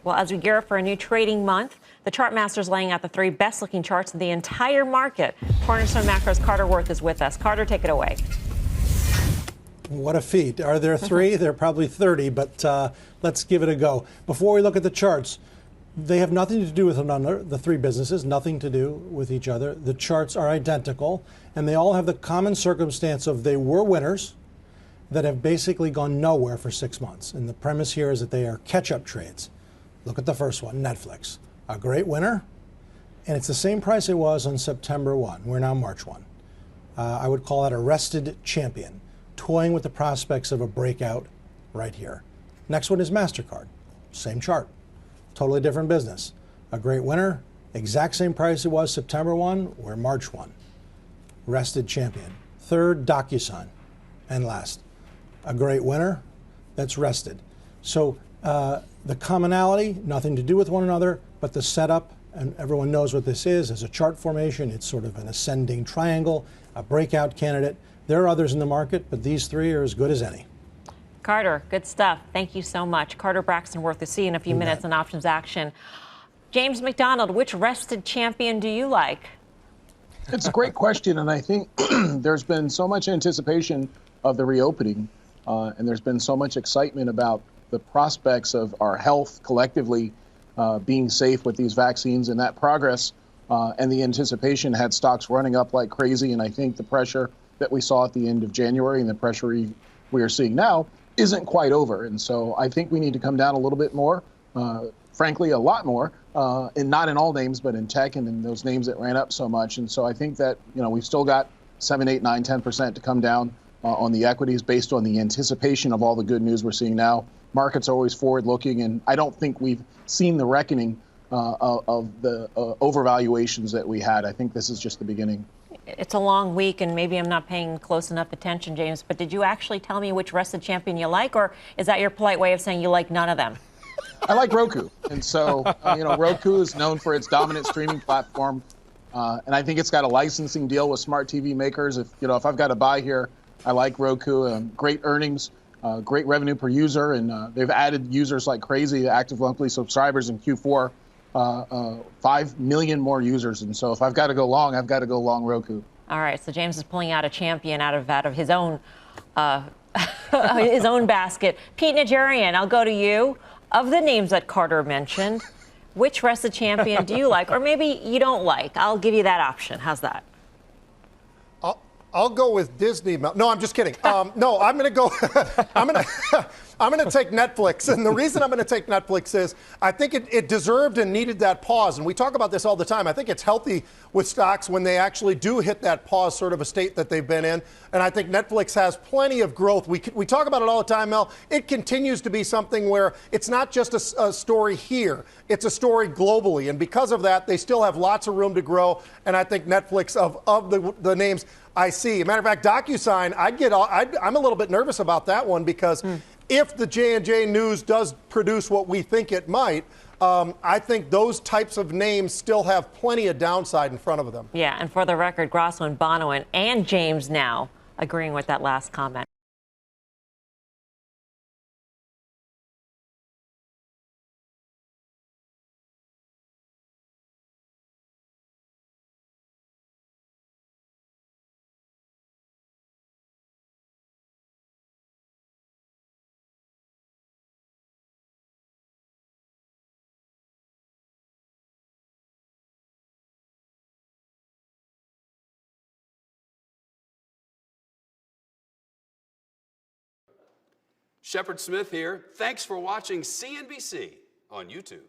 Well, as we gear up for a new trading month, the Chartmaster is laying out the 3 best-looking charts in the entire market. Cornerstone Macro's Carter Worth is with us. Carter, take it away. What a feat. Are there 3? There are probably 30, but let's give it a go. Before we look at the charts, they have nothing to do with one another, the 3 businesses, nothing to do with each other. The charts are identical, and they all have the common circumstance of they were winners that have basically gone nowhere for 6 months. And the premise here is that they are catch-up trades. Look at the first one, Netflix. A great winner, and it's the same price it was on September 1. We're now March 1. I would call it a rested champion, toying with the prospects of a breakout right here. Next one is MasterCard. Same chart. Totally different business. A great winner, exact same price it was September 1, we're March 1. Rested champion. Third, DocuSign. And last, a great winner that's rested. So the commonality, nothing to do with one another, but the setup, and everyone knows what this is, as a chart formation. It's sort of an ascending triangle, a breakout candidate. There are others in the market, but these 3 are as good as any. Carter, good stuff. Thank you so much. Carter Braxton Worth to see in a few minutes on Options Action. James McDonald, which rested champion do you like? It's a great question, and I think there's been so much anticipation of the reopening, and there's been so much excitement about the prospects of our health collectively being safe with these vaccines, and that progress and the anticipation had stocks running up like crazy. And I think the pressure that we saw at the end of January and the pressure we are seeing now isn't quite over. And so I think we need to come down a little bit more, frankly, a lot more, and not in all names, but in tech and in those names that ran up so much. And so I think that, we've still got 7, 8, 9, 10% to come down on the equities based on the anticipation of all the good news we're seeing now. Markets are always forward-looking, and I don't think we've seen the reckoning of the overvaluations that we had. I think this is just the beginning. It's a long week, and maybe I'm not paying close enough attention, James, but did you actually tell me which rested champion you like, or is that your polite way of saying you like none of them? I like Roku, and so, Roku is known for its dominant streaming platform, and I think it's got a licensing deal with smart TV makers. If I've got to buy here, I like Roku. Great earnings. Great revenue per user, and they've added users like crazy, active monthly subscribers in Q4, 5 million more users. And so if I've got to go long, I've got to go long Roku. All right, so James is pulling out a champion out of his own his own basket. Pete Najarian, I'll go to you. Of the names that Carter mentioned, which rested champion do you like, or maybe you don't like? I'll give you that option. How's that? I'll go with Disney. No, I'm just kidding. No, I'm going to go. I'm going to take Netflix, and the reason I'm going to take Netflix is I think it deserved and needed that pause. And we talk about this all the time. I think it's healthy with stocks when they actually do hit that pause sort of a state that they've been in. And I think Netflix has plenty of growth. We talk about it all the time, Mel. It continues to be something where it's not just a story here. It's a story globally. And because of that, they still have lots of room to grow. And I think Netflix, of the names I see. As a matter of fact, DocuSign, I'm a little bit nervous about that one because if the J&J news does produce what we think it might, I think those types of names still have plenty of downside in front of them. Yeah, and for the record, Grosso and Bono and James now agreeing with that last comment. Shepard Smith here. Thanks for watching CNBC on YouTube.